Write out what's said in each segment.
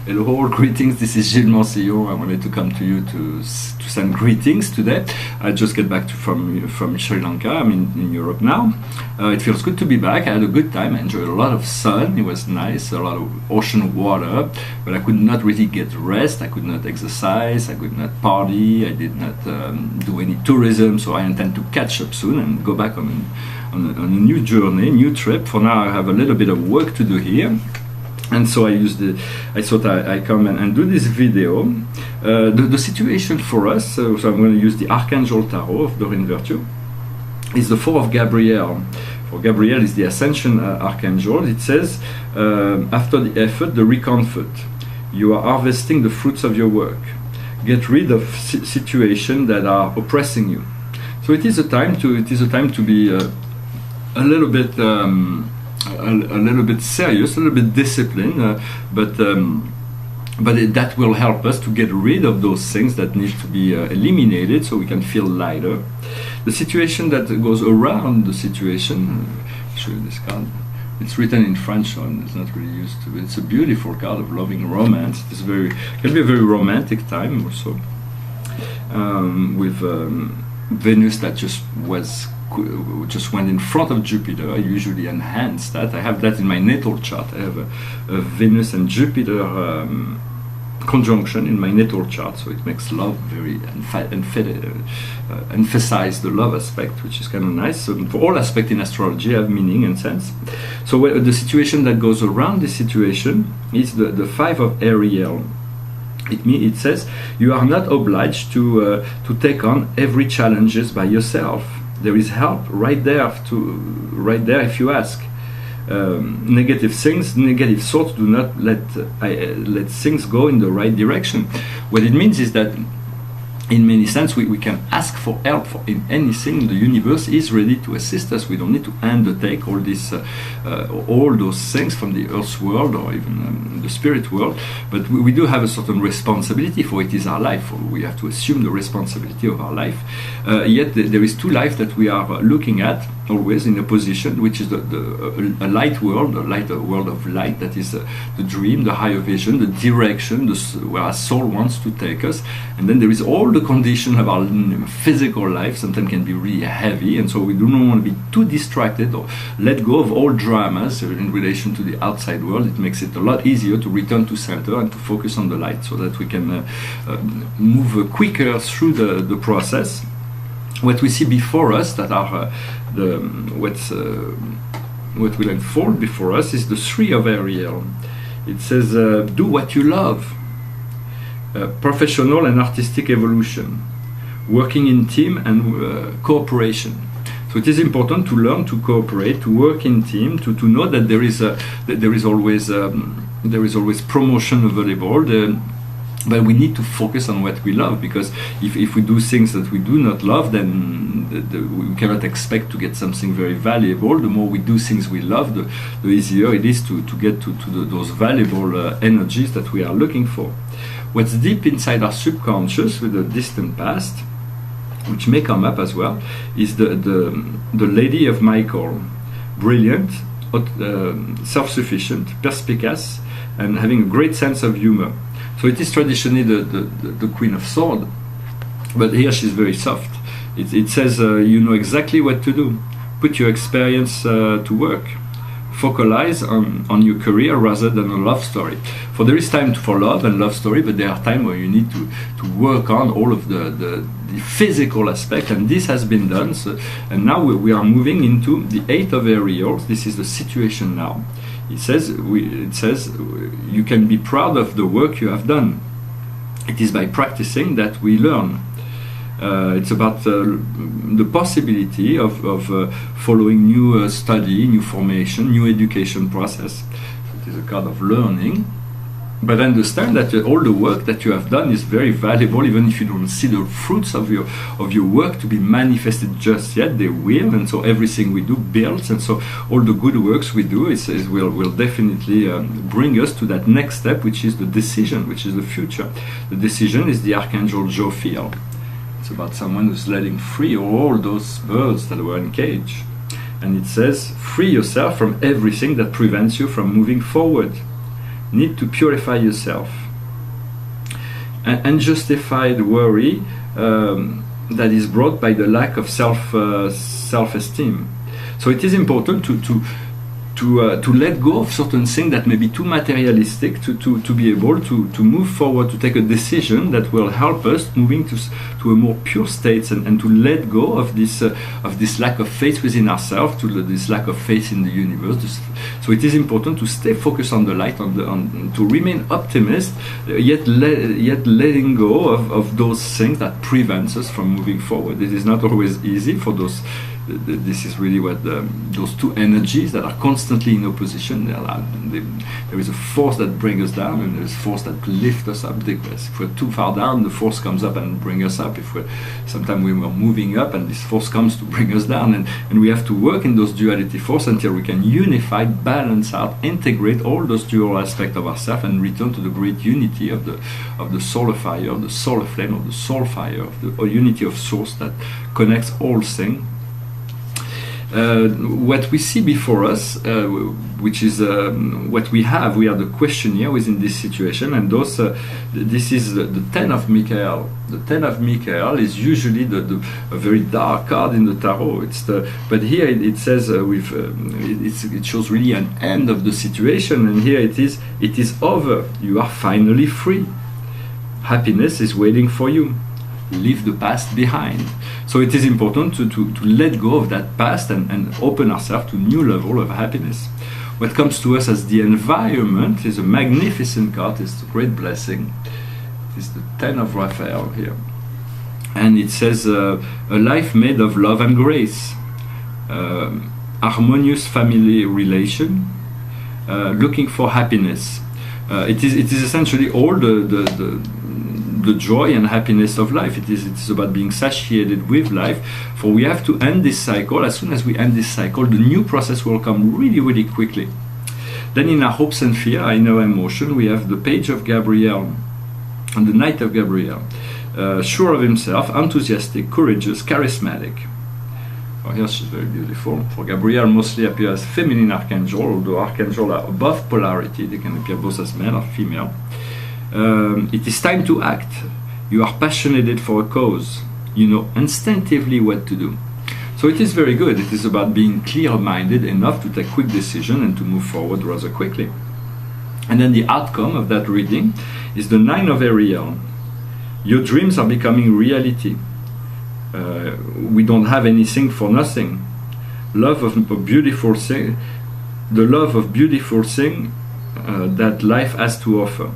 Hello all, greetings, this is Gilles Mancillon. I wanted to come to you to send greetings today. I just get back from Sri Lanka. I'm in Europe now. It feels good to be back. I had a good time. I enjoyed a lot of sun. It was nice, a lot of ocean water, but I could not really get rest. I could not exercise. I could not party. I did not do any tourism, so I intend to catch up soon and go back on a new journey, new trip. For now I have a little bit of work to do here. And so I thought I come and do this video. The situation for us, so I'm going to use the Archangel Tarot of Doreen Virtue, is the 4 of Gabriel. For Gabriel is the Ascension Archangel. It says, after the effort, the recomfort. You are harvesting the fruits of your work. Get rid of situations that are oppressing you. So it is a time to be a little bit serious, a little bit disciplined, but that will help us to get rid of those things that need to be eliminated, so we can feel lighter. The situation that goes around the situation. I'll show you this card. It's written in French, so it's not really used to it. It's a beautiful card of loving romance. It can be a very romantic time also, with Venus that just went in front of Jupiter. I usually enhance that. I have that in my natal chart. I have a Venus and Jupiter conjunction in my natal chart, so it makes love very emphasize the love aspect, which is kind of nice. So for all aspects in astrology have meaning and sense. So the situation that goes around this situation is the 5 of Ariel. It says you are not obliged to take on every challenges by yourself. There is help right there if you ask. Negative things, negative thoughts, do not let things go in the right direction. What it means is that in many sense we can ask for help in anything. The universe is ready to assist us. We don't need to undertake all those things from the earth world or even the spirit world, but we do have a certain responsibility, for it is our life. We have to assume the responsibility of our life. Yet there is 2 lives that we are looking at always in a position, which is a light world, a world of light, that is the dream, the higher vision, the direction, where our soul wants to take us. And then there is all the condition of our physical life. Sometimes can be really heavy, and so we do not want to be too distracted or let go of all dramas in relation to the outside world. It makes it a lot easier to return to center and to focus on the light, so that we can move quicker through the process. What we see before us, that are what will unfold before us, is the 3 of Ariel. It says, do what you love. Professional and artistic evolution, working in team and cooperation. So it is important to learn to cooperate, to work in team, to know that there is always promotion available. But we need to focus on what we love, because if we do things that we do not love, then we cannot expect to get something very valuable. The more we do things we love, the easier it is to get to those valuable energies that we are looking for. What's deep inside our subconscious with the distant past, which may come up as well, is the Lady of Michael. Brilliant, self-sufficient, perspicacious, and having a great sense of humor. So it is traditionally the Queen of Swords, but here she's very soft. It says you know exactly what to do. Put your experience to work. Focalize on your career rather than a love story. For there is time for love and love story, but there are times where you need to work on all of the physical aspect, and this has been done. So, and now we are moving into the 8 of Ariel. This is the situation now. It says you can be proud of the work you have done. It is by practicing that we learn. It's about the possibility of following new study, new formation, new education process. So it is a kind of learning. But understand that all the work that you have done is very valuable, even if you don't see the fruits of your work to be manifested just yet. They will, and so everything we do builds, and so all the good works we do will definitely bring us to that next step, which is the decision, which is the future. The decision is the Archangel Jophiel. It's about someone who's letting free all those birds that were in cage, and it says, free yourself from everything that prevents you from moving forward. need to purify yourself. Unjustified worry that is brought by the lack of self-esteem. So it is important to let go of certain things that may be too materialistic to be able to move forward, to take a decision that will help us moving to a more pure state, and to let go of this lack of faith within ourselves, to this lack of faith in the universe. So it is important to stay focused on the light, to remain optimist, yet letting go of those things that prevents us from moving forward. It is not always easy for those. This is really what those two energies that are constantly in opposition. There is a force that brings us down, and there is a force that lifts us up. If we're too far down, the force comes up and brings us up. Sometimes we are moving up, and this force comes to bring us down, and we have to work in those duality force until we can unify, balance out, integrate all those dual aspects of ourselves, and return to the great unity of the solar fire, of the solar flame, of the soul fire, of the unity of source that connects all things. What we see before us, which is what we are the questionnaire within this situation, and this is the 10 of Michael. The 10 of Michael is usually a very dark card in the tarot. But here it says it shows really an end of the situation, and here it is over. You are finally free. Happiness is waiting for you. Leave the past behind. So it is important to let go of that past and open ourselves to a new level of happiness. What comes to us as the environment is a magnificent card. It's a great blessing. It's the 10 of Raphael here. And it says, a life made of love and grace, harmonious family relation, looking for happiness. It is essentially all the joy and happiness of life. It is about being satiated with life, for we have to end this cycle. As soon as we end this cycle, the new process will come really, really quickly. Then in our hopes and fear, in our emotion, we have the page of Gabriel and the Knight of Gabriel. Sure of himself, enthusiastic, courageous, charismatic. Oh, here she's very beautiful. For Gabriel, mostly appears as feminine archangel, although archangels are above polarity. They can appear both as male or female. It is time to act. You are passionate for a cause. You know instinctively what to do. So it is very good. It is about being clear-minded enough to take quick decision and to move forward rather quickly. And then the outcome of that reading is the 9 of Ariel. Your dreams are becoming reality. We don't have anything for nothing. Love of a beautiful thing, the love of beautiful thing that life has to offer.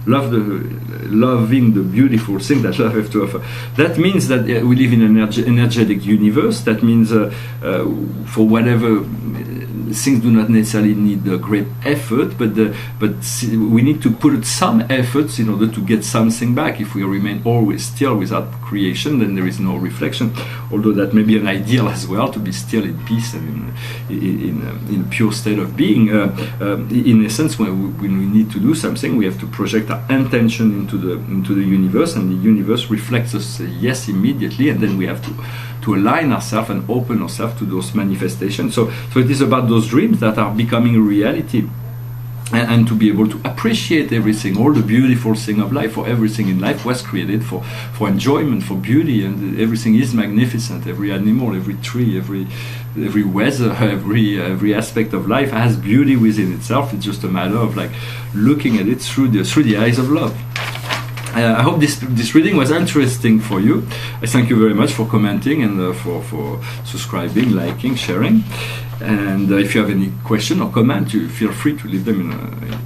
Loving the beautiful thing that life has to offer. That means that we live in an energetic universe. That means for whatever things do not necessarily need a great effort, but we need to put some efforts in order to get something back. If we remain always still without creation, then there is no reflection. Although that may be an ideal as well, to be still in peace and in a pure state of being. In essence, when we need to do something, we have to project our intention into the universe, and the universe reflects us yes immediately, and then we have to align ourselves and open ourselves to those manifestations. So it is about those dreams that are becoming a reality, and to be able to appreciate everything, all the beautiful thing of life. For everything in life was created for enjoyment, for beauty, and everything is magnificent. Every animal, every tree, every weather, every aspect of life has beauty within itself. It's just a matter of looking at it through the eyes of love. I hope this reading was interesting for you. I thank you very much for commenting and for subscribing, liking, sharing. And if you have any question or comment, you feel free to leave them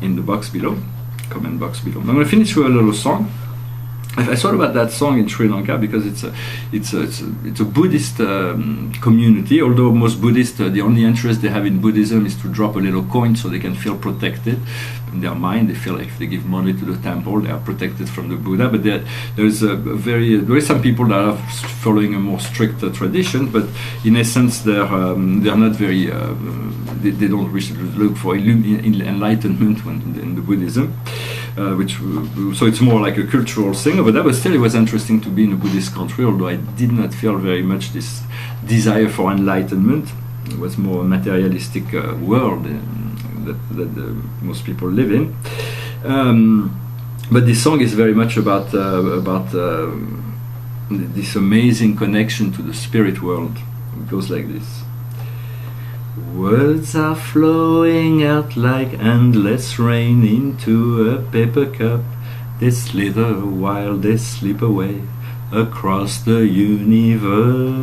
in the box below, comment box below. I'm going to finish with a little song. I thought about that song in Sri Lanka because it's a Buddhist community. Although most Buddhists, the only interest they have in Buddhism is to drop a little coin so they can feel protected in their mind. They feel like if they give money to the temple, they are protected from the Buddha. But there is some people that are following a more strict tradition. But in essence, they're not very. They don't wish to look for enlightenment in the Buddhism. So it's more like a cultural thing over there, but still it was interesting to be in a Buddhist country, although I did not feel very much this desire for enlightenment. It was more a materialistic world that most people live in. But this song is very much about this amazing connection to the spirit world. It goes like this. Words are flowing out like endless rain into a paper cup. They slither while they slip away across the universe.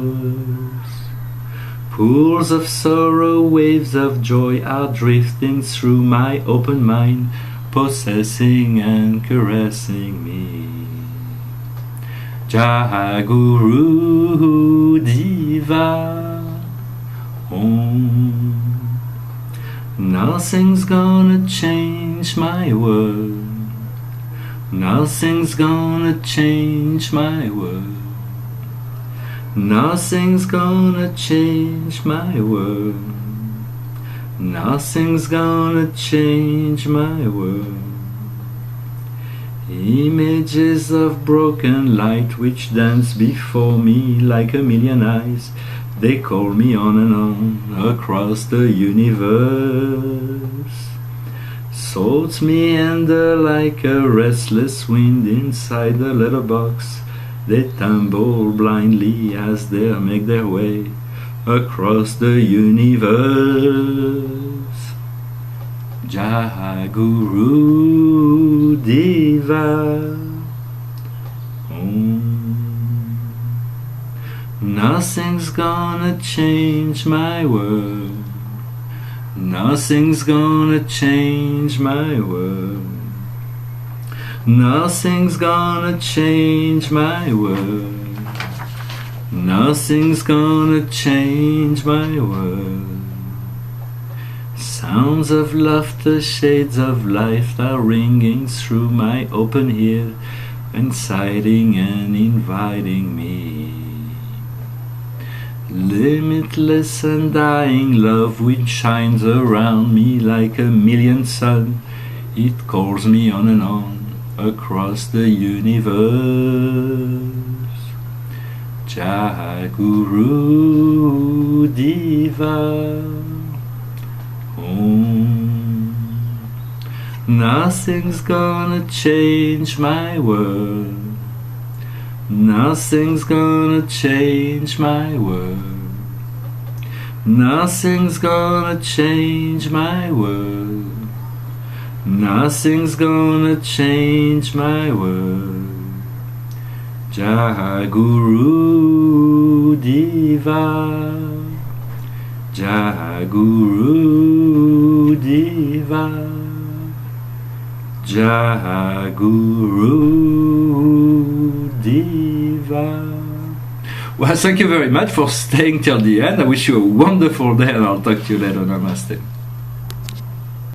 Pools of sorrow, waves of joy are drifting through my open mind, possessing and caressing me. Jaguru Diva Om. Nothing's gonna change my world. Nothing's gonna change my world. Nothing's gonna change my world. Nothing's gonna change my world. Images of broken light which dance before me like a million eyes. They call me on and on across the universe. Thoughts meander like a restless wind inside the letterbox. They tumble blindly as they make their way across the universe. Jaguru Diva Om. Nothing's gonna change my world. Nothing's gonna change my world. Nothing's gonna change my world. Nothing's gonna change my world. Sounds of laughter, shades of life are ringing through my open ear, inciting and inviting me. Limitless and dying love which shines around me like a million suns. It calls me on and on across the universe. Jaguru Diva Om. Nothing's gonna change my world. Nothing's gonna change my world. Nothing's gonna change my world. Nothing's gonna change my world. Jaguru Diva. Jaguru Diva. Jaguru Diva. Well, thank you very much for staying till the end. I wish you a wonderful day and I'll talk to you later. Namaste.